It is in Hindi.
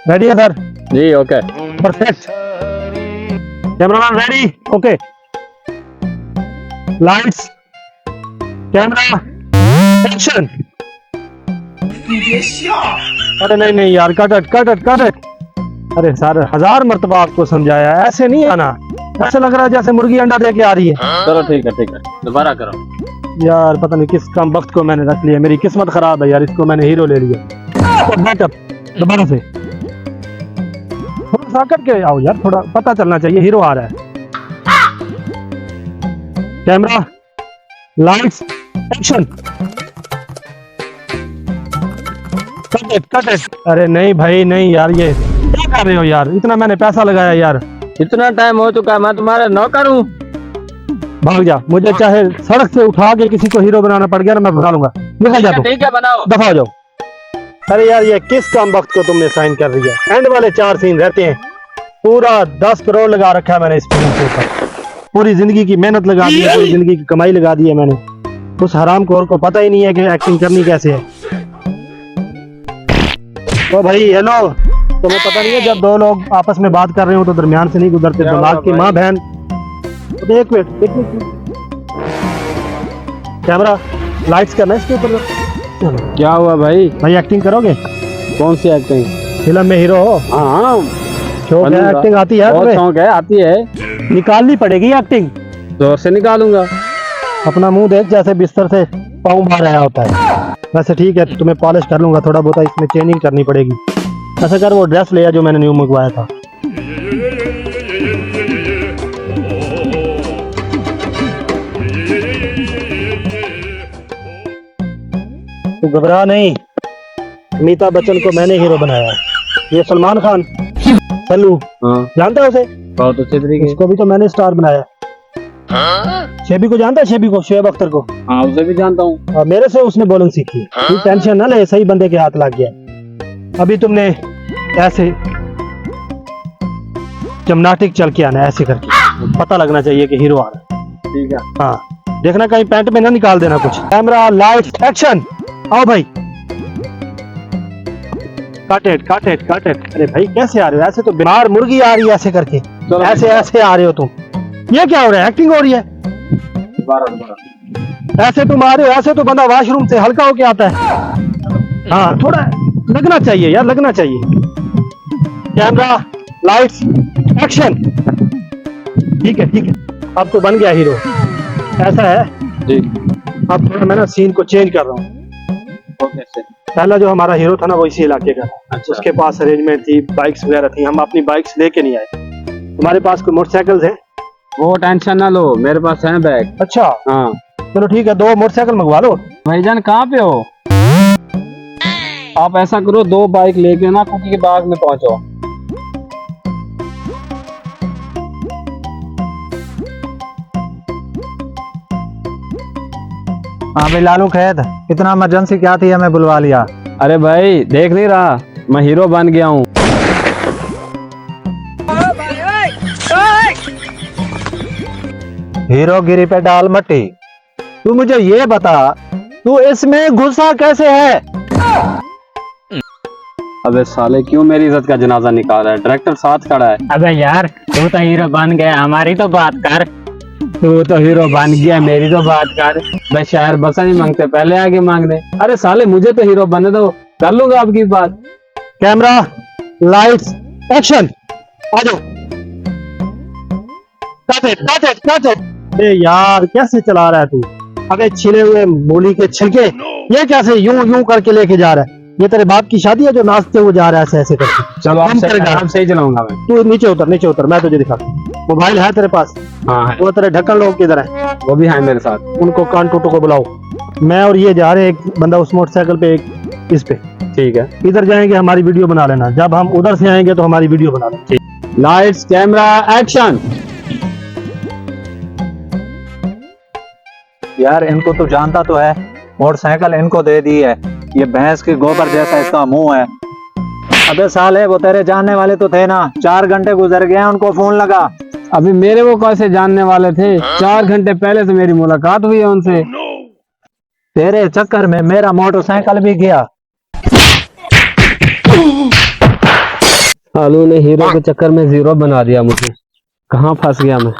रेडी है सर? जी okay. Perfect. Cameraman ready? Okay. Lights, camera, action. अरे नहीं नहीं यार, cut it cut it cut it. अरे सर 1000 मर्तबा आपको समझाया, ऐसे नहीं आना। ऐसे लग रहा है जैसे मुर्गी अंडा दे के आ रही है। चलो ठीक है, दोबारा करो। यार पता नहीं किस कम वक्त को मैंने रख लिया, मेरी किस्मत खराब है यार, इसको मैंने हीरो ले लिया। बैकअप दोबारा से, थोड़ा सा करके आओ यार, थोड़ा पता चलना चाहिए हीरो आ रहा है। Camera, lights, action. Cut it. अरे नहीं भाई नहीं यार, ये क्या कर रहे हो यार, इतना मैंने पैसा लगाया यार। इतना टाइम हो चुका है, मैं तुम्हारा नौकर हूँ। भाग जा, मुझे चाहे सड़क से उठा के किसी को हीरो बनाना पड़ गया ना, मैं बना लूंगा। निकल जा तू। ठीक है बनाओ। दफा हो जाओ। अरे यार ये किस कम वक्त को तुमने साइन कर दिया? एंड वाले 4 सीन रहते हैं। पूरा 10 करोड़ लगा रखा है मैंने इस फिल्म के ऊपर, पूरी जिंदगी की मेहनत लगा दी है, पूरी जिंदगी की कमाई लगा दी है मैंने। उस हराम खोर को पता ही नहीं है कि एक्टिंग करनी कैसे है। तो भाई हेलो, तुम्हें पता नहीं है जब दो लोग आपस में बात कर रहे हो तो दरमियान से नहीं गुजरते, दिमाग की माँ बहन। तो एक मिनट, कैमरा, लाइट्स करना इसके ऊपर। चलो क्या हुआ भाई? भाई एक्टिंग करोगे? कौन सी एक्टिंग? फिल्म में हीरो हो? हाँ शौक है, एक्टिंग आती है तुम्हें? शौक है, आती है। निकालनी पड़ेगी एक्टिंग। जोर से निकालूंगा। अपना मुंह देख, जैसे बिस्तर से पाँव बाहर आया होता है। वैसे ठीक है, तुम्हें पॉलिश कर लूंगा, थोड़ा बहुत इसमें चेंजिंग करनी पड़ेगी। ऐसा कर, वो ड्रेस ले आ जो मैंने न्यू मंगवाया था। तो घबरा नहीं, अमिताभ बच्चन को मैंने हीरो बनाया है। ये सलमान खान, सल्लू, जानता है उसे? बहुत अच्छे तरीके। उसको भी तो मैंने स्टार बनाया। शेबी को जानता है? शेबी को, शोएब अख्तर को? हाँ उसे भी जानता हूँ। मेरे से उसने बॉलिंग सीखी है। तू टेंशन ना ले, सही बंदे के हाथ लग गया। अभी तुमने ऐसे जिम्नास्टिक चल के आना है, ऐसे करके पता लगना चाहिए कि हीरो आ रहा है। ठीक है। हाँ देखना कहीं पैंट में ना निकाल देना कुछ। Camera, light, action. आओ भाई। Cut it. अरे भाई कैसे आ रहे हो? ऐसे तो बीमार मुर्गी आ रही है, ऐसे करके ऐसे ऐसे आ रहे हो तुम। ये क्या हो रहा है? एक्टिंग हो रही है? ऐसे तुम आ रहे हो, ऐसे तो बंदा वॉशरूम से हल्का होके आता है। हाँ थोड़ा लगना चाहिए यार, लगना चाहिए। Camera, lights, action. ठीक है, अब तो बन गया हीरो। ऐसा है जी। अब थोड़ा मैं ना सीन को चेंज कर रहा हूँ। पहला जो हमारा हीरो था ना, वो इसी इलाके का। अच्छा। उसके पास अरेंजमेंट थी, बाइक्स वगैरह थी। हम अपनी बाइक्स लेके नहीं आए। तुम्हारे पास कोई मोटरसाइकिल्स हैं? वो टेंशन ना लो, मेरे पास है बैग। अच्छा हाँ चलो ठीक है, 2 मोटरसाइकिल मंगवा लो। भाईजान कहाँ पे हो? आप ऐसा करो, 2 बाइक लेके ना कुकी के बाग में पहुंचो। हाँ भाई लालू खैद, इतना इमरजेंसी क्या थी, हमें बुलवा लिया? अरे भाई देख नहीं रहा, मैं हीरो बन गया हूँ। हीरोगिरी पे डाल मट्टी। तू मुझे ये बता, तू इसमें घुसा कैसे है? अबे साले क्यों मेरी इज्जत का जनाजा निकाल रहा है? डायरेक्टर साथ खड़ा है। अबे यार तू तो हीरो बन गया, हमारी तो बात कर। तू तो हीरो बन गया, मेरी तो बात कर। भाई शायर बसा नहीं मांगते, पहले आगे मांगने। अरे साले मुझे तो हीरो बनने दो, कर लूंगा आपकी बात। Camera, lights, action. आ जाओ। Cut it. अरे यार कैसे चला रहा है तू? अबे छिले हुए मूली के छिलके, ये कैसे यूं करके लेके जा रहा है? ये तेरे बाप की शादी है जो नाचते हुए जा रहा है ऐसे करके? चलो आप सही चलाऊंगा मैं। तू नीचे उतर, मैं तुझे दिखाता हूं। मोबाइल है तेरे पास? हाँ है। वो तेरे ढक्कन लोग किधर है? वो भी है मेरे साथ। उनको कान टूटो को बुलाओ। मैं और ये जा रहे हैं, एक बंदा उस मोटरसाइकिल पे, एक इस पे। ठीक है। इधर जाएंगे, हमारी वीडियो बना लेना। जब हम उधर से आएंगे तो हमारी वीडियो बना लेना। Lights, camera, action. यार इनको तो जानता तो है, मोटरसाइकिल इनको दे दी है। ये भैंस के गोबर जैसा इसका मुंह है। अबे साले वो तेरे जानने वाले तो थे ना, 4 घंटे गुजर गए, उनको फोन लगा। अभी मेरे वो कैसे जानने वाले थे? 4 घंटे पहले से मेरी मुलाकात हुई है उनसे। तेरे चक्कर में मेरा मोटरसाइकिल भी गया। आलू ने हीरो के चक्कर में जीरो बना दिया मुझे। कहाँ फंस गया मैं।